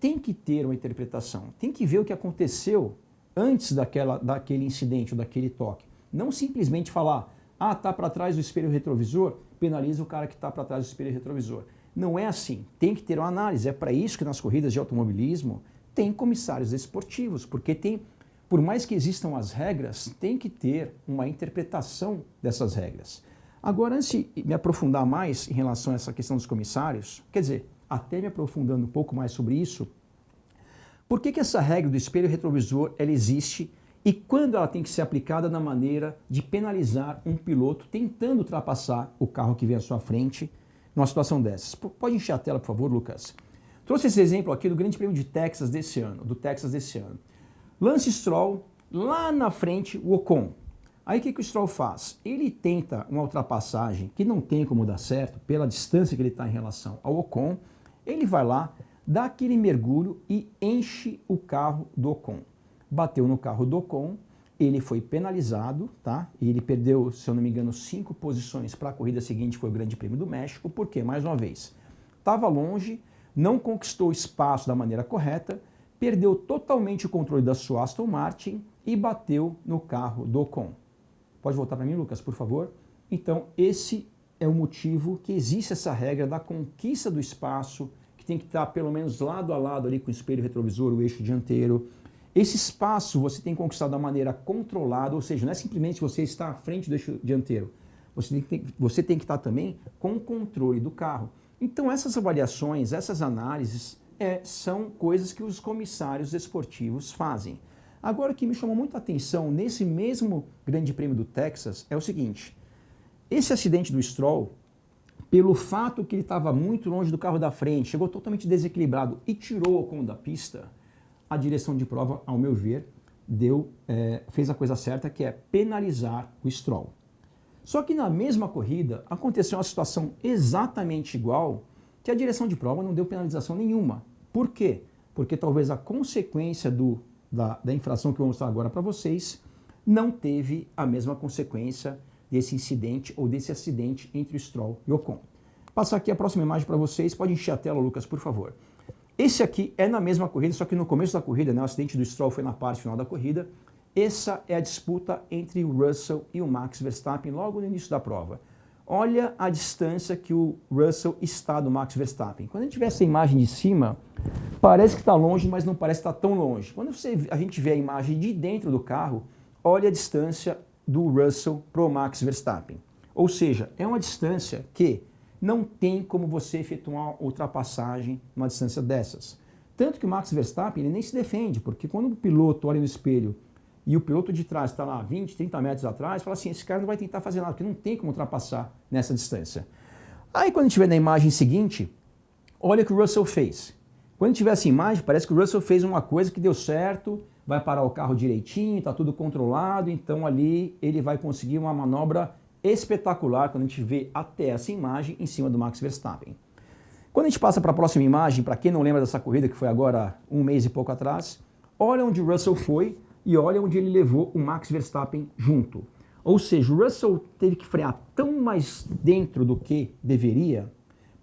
tem que ter uma interpretação, tem que ver o que aconteceu antes daquele incidente ou daquele toque. Não simplesmente falar, tá para trás do espelho retrovisor, penaliza o cara que está para trás do espelho retrovisor. Não é assim, tem que ter uma análise. É para isso que nas corridas de automobilismo tem comissários esportivos, porque por mais que existam as regras, tem que ter uma interpretação dessas regras. Agora, antes de me aprofundar mais em relação a essa questão dos comissários, quer dizer, até me aprofundando um pouco mais sobre isso, por que essa regra do espelho retrovisor ela existe e quando ela tem que ser aplicada na maneira de penalizar um piloto tentando ultrapassar o carro que vem à sua frente numa situação dessas? Pode encher a tela, por favor, Lucas. Trouxe esse exemplo aqui do Grande Prêmio de Texas desse ano, Lance Stroll, lá na frente, o Ocon. Aí o que o Stroll faz? Ele tenta uma ultrapassagem que não tem como dar certo, pela distância que ele está em relação ao Ocon, ele vai lá, dá aquele mergulho e enche o carro do Ocon. Bateu no carro do Ocon, ele foi penalizado, tá? E ele perdeu, se eu não me engano, 5 posições para a corrida seguinte, foi o Grande Prêmio do México, porque, mais uma vez, estava longe, não conquistou espaço da maneira correta, perdeu totalmente o controle da sua Aston Martin e bateu no carro do Ocon. Pode voltar para mim, Lucas, por favor? Então, esse é o motivo que existe essa regra da conquista do espaço, que tem que estar pelo menos lado a lado ali com o espelho retrovisor, o eixo dianteiro. Esse espaço você tem que conquistar da maneira controlada, ou seja, não é simplesmente você estar à frente do eixo dianteiro. Você tem que estar também com o controle do carro. Então, essas avaliações, essas análises, são coisas que os comissários esportivos fazem. Agora, o que me chamou muita atenção nesse mesmo Grande Prêmio do Texas é o seguinte, esse acidente do Stroll, pelo fato que ele estava muito longe do carro da frente, chegou totalmente desequilibrado e tirou o Ocon da pista, a direção de prova, ao meu ver, fez a coisa certa, que é penalizar o Stroll. Só que na mesma corrida aconteceu uma situação exatamente igual, que a direção de prova não deu penalização nenhuma. Por quê? Porque talvez a consequência do da infração que eu vou mostrar agora para vocês, não teve a mesma consequência desse incidente ou desse acidente entre o Stroll e o Ocon. Passar aqui a próxima imagem para vocês. Pode encher a tela, Lucas, por favor. Esse aqui é na mesma corrida, só que no começo da corrida, né, o acidente do Stroll foi na parte final da corrida. Essa é a disputa entre o Russell e o Max Verstappen logo no início da prova. Olha a distância que o Russell está do Max Verstappen. Quando a gente vê essa imagem de cima, parece que está longe, mas não parece estar tão longe. Quando a gente vê a imagem de dentro do carro, olha a distância do Russell para o Max Verstappen. Ou seja, é uma distância que não tem como você efetuar uma ultrapassagem numa distância dessas. Tanto que o Max Verstappen ele nem se defende, porque quando o piloto olha no espelho e o piloto de trás está lá 20, 30 metros atrás, fala assim, esse cara não vai tentar fazer nada, porque não tem como ultrapassar nessa distância. Aí quando a gente vê na imagem seguinte, olha o que o Russell fez. Quando a gente vê essa imagem, parece que o Russell fez uma coisa que deu certo, vai parar o carro direitinho, está tudo controlado, então ali ele vai conseguir uma manobra espetacular quando a gente vê até essa imagem em cima do Max Verstappen. Quando a gente passa para a próxima imagem, para quem não lembra dessa corrida, que foi agora um mês e pouco atrás, olha onde o Russell foi e olha onde ele levou o Max Verstappen junto. Ou seja, o Russell teve que frear tão mais dentro do que deveria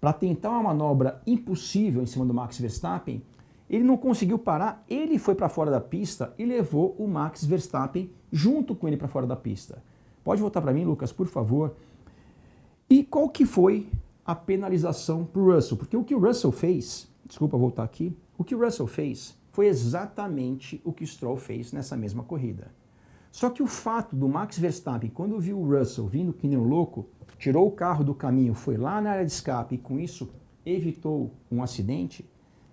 para tentar uma manobra impossível em cima do Max Verstappen. Ele não conseguiu parar, ele foi para fora da pista e levou o Max Verstappen junto com ele para fora da pista. Pode voltar para mim, Lucas, por favor. E qual que foi a penalização para o Russell? Porque o que o Russell fez, desculpa voltar aqui, o que o Russell fez foi exatamente o que o Stroll fez nessa mesma corrida. Só que o fato do Max Verstappen, quando viu o Russell vindo que nem um louco, tirou o carro do caminho, foi lá na área de escape e com isso evitou um acidente,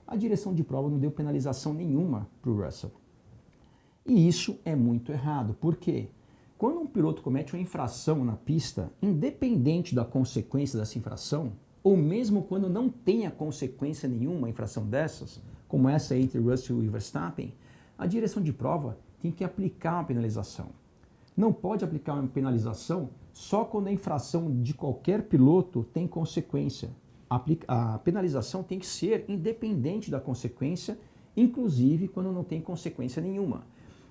a direção de prova não deu penalização nenhuma para o Russell. E isso é muito errado. Por quê? Quando um piloto comete uma infração na pista, independente da consequência dessa infração, ou mesmo quando não tenha consequência nenhuma, infração dessas, como essa entre Russell e Verstappen, a direção de prova tem que aplicar uma penalização. Não pode aplicar uma penalização só quando a infração de qualquer piloto tem consequência. A penalização tem que ser independente da consequência, inclusive quando não tem consequência nenhuma.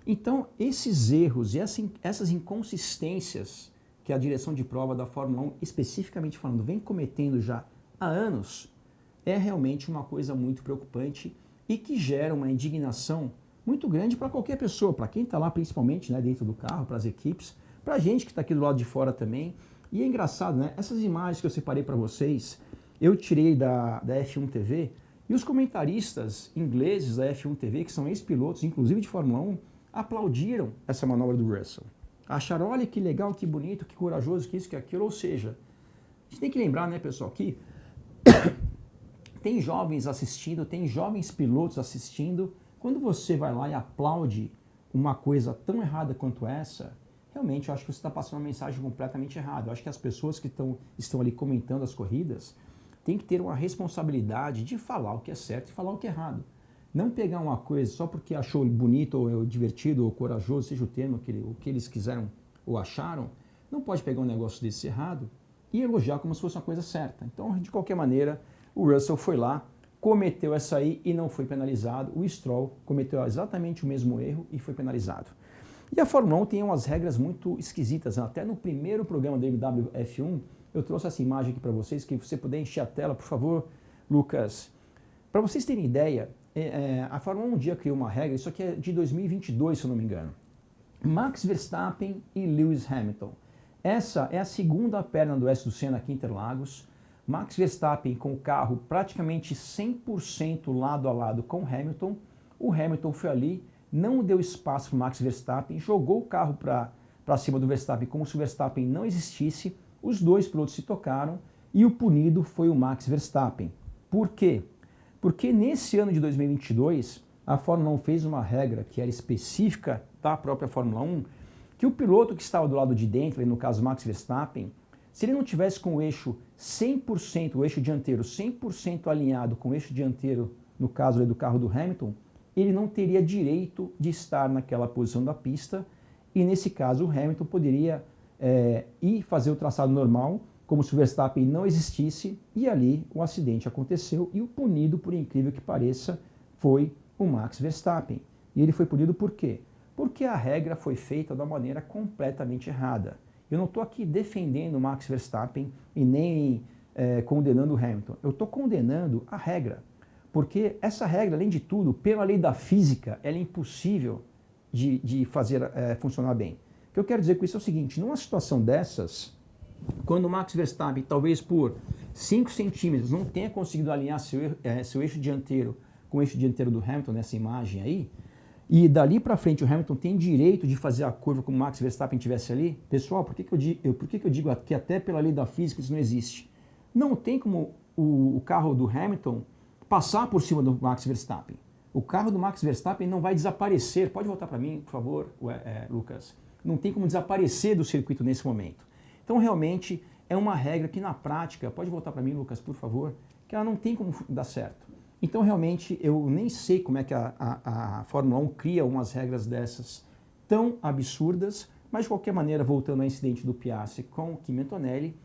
Então, esses erros e essas inconsistências que a direção de prova da Fórmula 1, especificamente falando, vem cometendo já há anos, é realmente uma coisa muito preocupante e que gera uma indignação muito grande para qualquer pessoa, para quem está lá principalmente, né, dentro do carro, para as equipes, para a gente que está aqui do lado de fora também. E é engraçado, né? Essas imagens que eu separei para vocês, eu tirei da F1 TV e os comentaristas ingleses da F1 TV, que são ex-pilotos, inclusive de Fórmula 1, aplaudiram essa manobra do Russell. Acharam, olha que legal, que bonito, que corajoso, que isso, que aquilo. Ou seja, a gente tem que lembrar, né, pessoal, que tem jovens assistindo, tem jovens pilotos assistindo. Quando você vai lá e aplaude uma coisa tão errada quanto essa, realmente eu acho que você está passando uma mensagem completamente errada. Eu acho que as pessoas que estão ali comentando as corridas têm que ter uma responsabilidade de falar o que é certo e falar o que é errado. Não pegar uma coisa só porque achou bonito ou divertido ou corajoso, seja o termo o que eles quiseram ou acharam, não pode pegar um negócio desse errado e elogiar como se fosse uma coisa certa. Então, de qualquer maneira, o Russell foi lá, cometeu essa aí e não foi penalizado. O Stroll cometeu exatamente o mesmo erro e foi penalizado. E a Fórmula 1 tem umas regras muito esquisitas. Até no primeiro programa do MWF1, eu trouxe essa imagem aqui para vocês, que você puder encher a tela, por favor, Lucas. Para vocês terem ideia, a Fórmula 1 um dia criou uma regra, isso aqui é de 2022, se eu não me engano. Max Verstappen e Lewis Hamilton. Essa é a segunda perna do S do Senna aqui em Interlagos. Max Verstappen com o carro praticamente 100% lado a lado com Hamilton. O Hamilton foi ali, não deu espaço para o Max Verstappen, jogou o carro para cima do Verstappen como se o Verstappen não existisse. Os dois pilotos se tocaram e o punido foi o Max Verstappen. Por quê? Porque nesse ano de 2022, a Fórmula 1 fez uma regra que era específica da própria Fórmula 1, que o piloto que estava do lado de dentro, no caso Max Verstappen, se ele não tivesse com o eixo 100%, o eixo dianteiro 100% alinhado com o eixo dianteiro, no caso do carro do Hamilton, ele não teria direito de estar naquela posição da pista e nesse caso o Hamilton poderia ir fazer o traçado normal, como se o Verstappen não existisse, e ali o acidente aconteceu e o punido, por incrível que pareça, foi o Max Verstappen. E ele foi punido por quê? Porque a regra foi feita de uma maneira completamente errada. Eu não estou aqui defendendo o Max Verstappen e nem condenando o Hamilton. Eu estou condenando a regra. Porque essa regra, além de tudo, pela lei da física, ela é impossível de fazer funcionar bem. O que eu quero dizer com isso é o seguinte, numa situação dessas, quando o Max Verstappen, talvez por 5 centímetros, não tenha conseguido alinhar seu eixo dianteiro com o eixo dianteiro do Hamilton, nessa imagem aí, e dali para frente o Hamilton tem direito de fazer a curva como o Max Verstappen estivesse ali, pessoal, por que eu digo que até pela lei da física isso não existe? Não tem como o carro do Hamilton passar por cima do Max Verstappen. O carro do Max Verstappen não vai desaparecer. Pode voltar para mim, por favor, Lucas. Não tem como desaparecer do circuito nesse momento. Então, realmente, é uma regra que, na prática, pode voltar para mim, Lucas, por favor, que ela não tem como dar certo. Então, realmente, eu nem sei como é que a Fórmula 1 cria umas regras dessas tão absurdas, mas, de qualquer maneira, voltando ao incidente do Piastri com o Kimi Antonelli,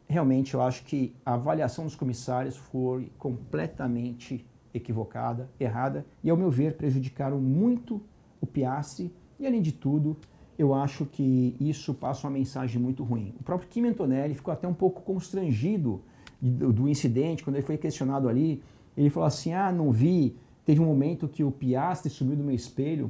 realmente eu acho que a avaliação dos comissários foi completamente equivocada, errada, e, ao meu ver, prejudicaram muito o Piastri, e, além de tudo, eu acho que isso passa uma mensagem muito ruim. O próprio Kimi Antonelli ficou até um pouco constrangido do incidente, quando ele foi questionado ali, ele falou assim, não vi, teve um momento que o Piastri sumiu do meu espelho,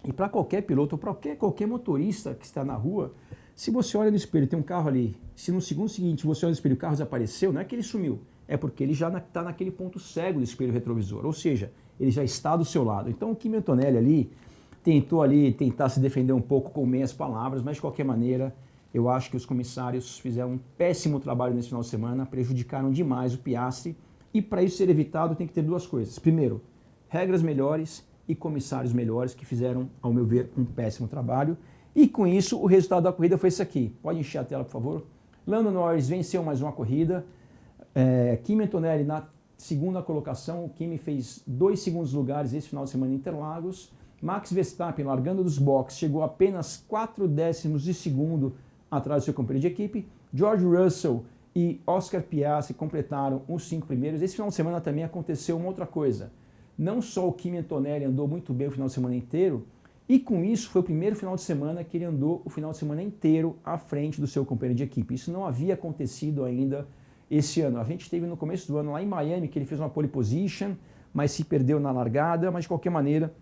e para qualquer piloto, ou para qualquer motorista que está na rua, se você olha no espelho, tem um carro ali, se no segundo seguinte você olha no espelho e o carro desapareceu, não é que ele sumiu, é porque ele já está naquele ponto cego do espelho retrovisor, ou seja, ele já está do seu lado. Então o Kimi Antonelli ali tentou tentar se defender um pouco com meias palavras, mas de qualquer maneira eu acho que os comissários fizeram um péssimo trabalho nesse final de semana, prejudicaram demais o Piastri, e para isso ser evitado tem que ter duas coisas. Primeiro, regras melhores e comissários melhores que fizeram, ao meu ver, um péssimo trabalho. E com isso, o resultado da corrida foi esse aqui. Pode encher a tela, por favor. Lando Norris venceu mais uma corrida. Kimi Antonelli na segunda colocação. O Kimi fez 2 segundos lugares esse final de semana em Interlagos. Max Verstappen, largando dos boxes, chegou apenas 4 décimos de segundo atrás do seu companheiro de equipe. George Russell e Oscar Piastri completaram os 5 primeiros. Esse final de semana também aconteceu uma outra coisa. Não só o Kimi Antonelli andou muito bem o final de semana inteiro, e com isso foi o primeiro final de semana que ele andou o final de semana inteiro à frente do seu companheiro de equipe. Isso não havia acontecido ainda esse ano. A gente teve no começo do ano lá em Miami que ele fez uma pole position, mas se perdeu na largada, mas de qualquer maneira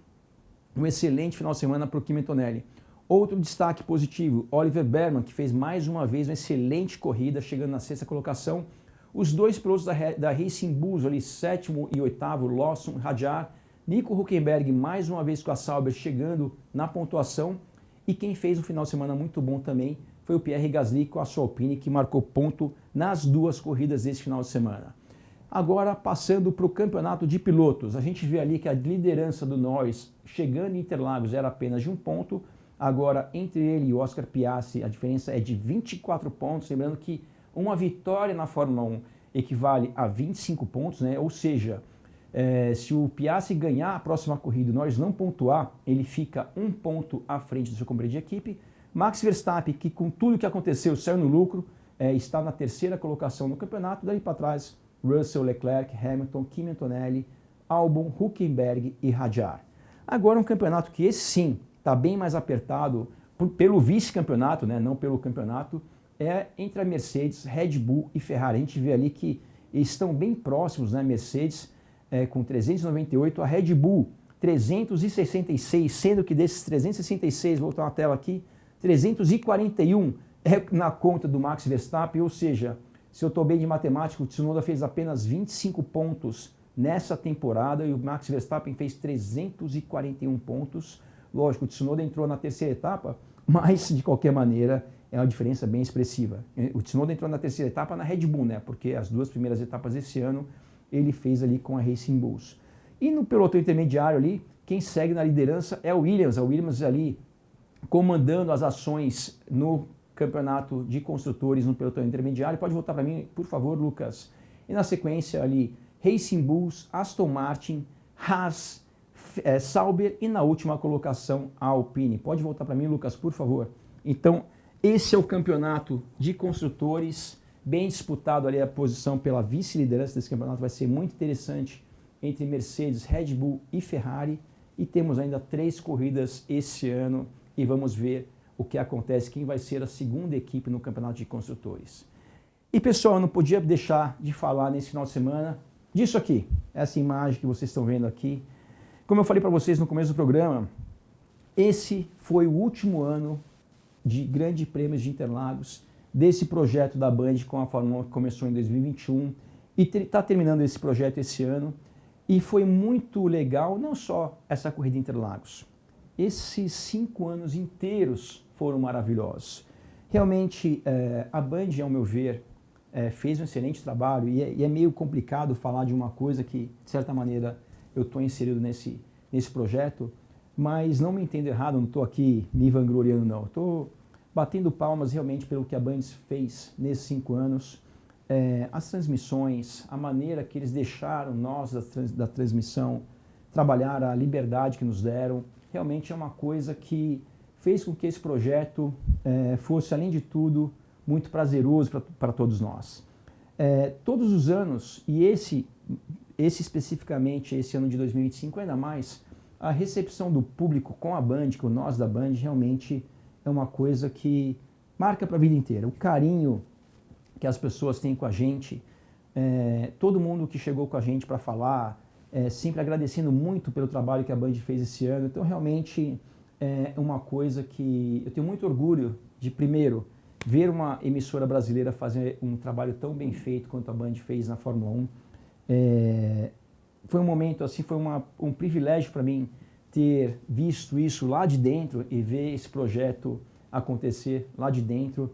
um excelente final de semana para o Kimi Antonelli. Outro destaque positivo, Oliver Berman, que fez mais uma vez uma excelente corrida, chegando na 6ª colocação. Os 2 pilotos da Racing Bulls, ali 7º e 8º, Lawson, Hadjar, Nico Hülkenberg, mais uma vez com a Sauber, chegando na pontuação. E quem fez um final de semana muito bom também foi o Pierre Gasly com a sua Alpine, que marcou ponto nas 2 corridas desse final de semana. Agora, passando para o campeonato de pilotos, a gente vê ali que a liderança do Norris, chegando em Interlagos, era apenas de 1 ponto. Agora, entre ele e o Oscar Piastri, a diferença é de 24 pontos. Lembrando que uma vitória na Fórmula 1 equivale a 25 pontos, né? Ou seja, se o Piastri ganhar a próxima corrida e o Norris não pontuar, ele fica 1 ponto à frente do seu companheiro de equipe. Max Verstappen, que com tudo que aconteceu saiu no lucro, está na 3ª colocação no campeonato. Daí para trás, Russell, Leclerc, Hamilton, Kimi Antonelli, Albon, Hülkenberg e Hadjar. Agora um campeonato que esse sim está bem mais apertado pelo vice-campeonato, né, não pelo campeonato, é entre a Mercedes, Red Bull e Ferrari. A gente vê ali que estão bem próximos, né, Mercedes com 398, a Red Bull 366, sendo que desses 366, vou voltar na tela aqui, 341 é na conta do Max Verstappen, ou seja, se eu estou bem de matemática, o Tsunoda fez apenas 25 pontos nessa temporada e o Max Verstappen fez 341 pontos. Lógico, o Tsunoda entrou na 3ª etapa, mas de qualquer maneira é uma diferença bem expressiva. O Tsunoda entrou na 3ª etapa na Red Bull, né? Porque as 2 primeiras etapas desse ano ele fez ali com a Racing Bulls. E no pelotão intermediário ali, quem segue na liderança é o Williams. A Williams ali comandando as ações no campeonato de construtores no pelotão intermediário. Pode voltar para mim, por favor, Lucas. E na sequência ali, Racing Bulls, Aston Martin, Haas, Sauber e na última colocação a Alpine. Pode voltar para mim, Lucas, por favor. Então, esse é o campeonato de construtores, bem disputado ali a posição pela vice-liderança desse campeonato. Vai ser muito interessante entre Mercedes, Red Bull e Ferrari. e temos ainda 3 corridas esse ano e vamos ver o que acontece, quem vai ser a segunda equipe no Campeonato de Construtores. E pessoal, eu não podia deixar de falar nesse final de semana disso aqui, essa imagem que vocês estão vendo aqui. Como eu falei para vocês no começo do programa, esse foi o último ano de Grande Prêmios de Interlagos, desse projeto da Band com a Fórmula 1 que começou em 2021 e está terminando esse projeto esse ano. E foi muito legal, não só essa corrida em Interlagos, esses 5 anos inteiros foram maravilhosos. Realmente, a Band, ao meu ver, fez um excelente trabalho e é meio complicado falar de uma coisa que, de certa maneira, eu estou inserido nesse projeto, mas não me entendo errado, não estou aqui me vangloriando, não. Estou batendo palmas realmente pelo que a Band fez nesses 5 anos. As transmissões, a maneira que eles deixaram nós da transmissão trabalhar, a liberdade que nos deram, realmente é uma coisa que fez com que esse projeto fosse, além de tudo, muito prazeroso para todos nós. Todos os anos, e esse especificamente, esse ano de 2025 ainda mais, a recepção do público com a Band, com nós da Band, realmente é uma coisa que marca para a vida inteira. O carinho que as pessoas têm com a gente, todo mundo que chegou com a gente para falar, sempre agradecendo muito pelo trabalho que a Band fez esse ano. Então, realmente, é uma coisa que eu tenho muito orgulho de, primeiro, ver uma emissora brasileira fazer um trabalho tão bem feito quanto a Band fez na Fórmula 1. Foi um momento, assim, foi um privilégio para mim ter visto isso lá de dentro e ver esse projeto acontecer lá de dentro.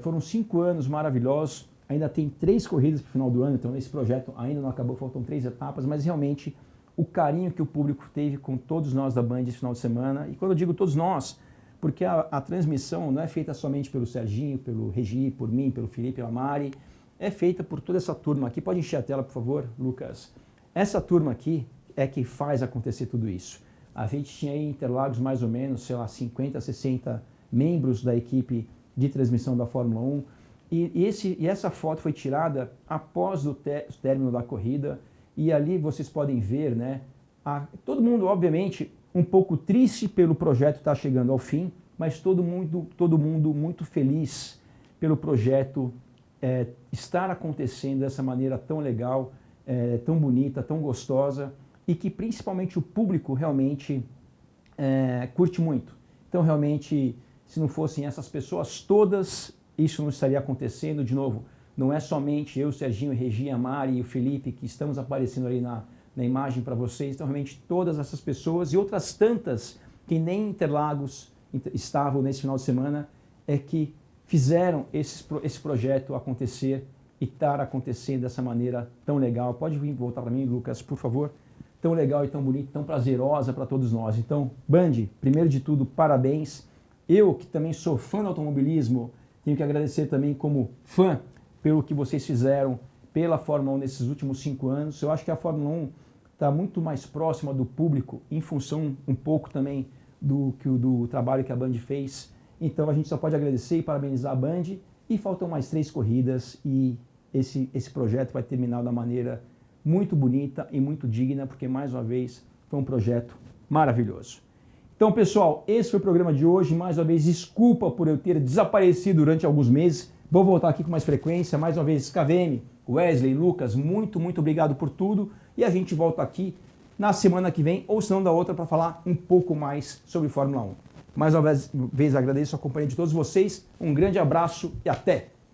Foram 5 anos maravilhosos, ainda tem 3 corridas para o final do ano, então esse projeto ainda não acabou, faltam 3 etapas, mas realmente o carinho que o público teve com todos nós da Band esse final de semana, e quando eu digo todos nós, porque a transmissão não é feita somente pelo Serginho, pelo Regi, por mim, pelo Felipe, pela Mari, é feita por toda essa turma aqui. Pode encher a tela, por favor, Lucas? Essa turma aqui é que faz acontecer tudo isso. A gente tinha aí em Interlagos mais ou menos, sei lá, 50, 60 membros da equipe de transmissão da Fórmula 1, e essa foto foi tirada após o término da corrida, e ali vocês podem ver, né, todo mundo, obviamente, um pouco triste pelo projeto estar chegando ao fim, mas todo mundo muito feliz pelo projeto estar acontecendo dessa maneira tão legal, tão bonita, tão gostosa, e que principalmente o público realmente curte muito. Então, realmente, se não fossem essas pessoas todas, isso não estaria acontecendo. De novo, não é somente eu, Serginho, Regi, a Mari e o Felipe que estamos aparecendo ali na imagem para vocês. Então, realmente, todas essas pessoas e outras tantas que nem em Interlagos estavam nesse final de semana que fizeram esse projeto acontecer e estar acontecendo dessa maneira tão legal. Pode vir voltar para mim, Lucas, por favor? Tão legal e tão bonito, tão prazerosa para todos nós. Então, Band, primeiro de tudo, parabéns. Eu, que também sou fã do automobilismo, tenho que agradecer também como fã pelo que vocês fizeram pela Fórmula 1 nesses últimos 5 anos. Eu acho que a Fórmula 1 está muito mais próxima do público, em função um pouco também do trabalho que a Band fez. Então a gente só pode agradecer e parabenizar a Band. E faltam mais 3 corridas e esse projeto vai terminar da maneira muito bonita e muito digna, porque mais uma vez foi um projeto maravilhoso. Então, pessoal, esse foi o programa de hoje. Mais uma vez, desculpa por eu ter desaparecido durante alguns meses. Vou voltar aqui com mais frequência. Mais uma vez, KVM, Wesley, Lucas, muito obrigado por tudo. E a gente volta aqui na semana que vem, ou se não da outra, para falar um pouco mais sobre Fórmula 1. Mais uma vez agradeço a companhia de todos vocês. Um grande abraço e até!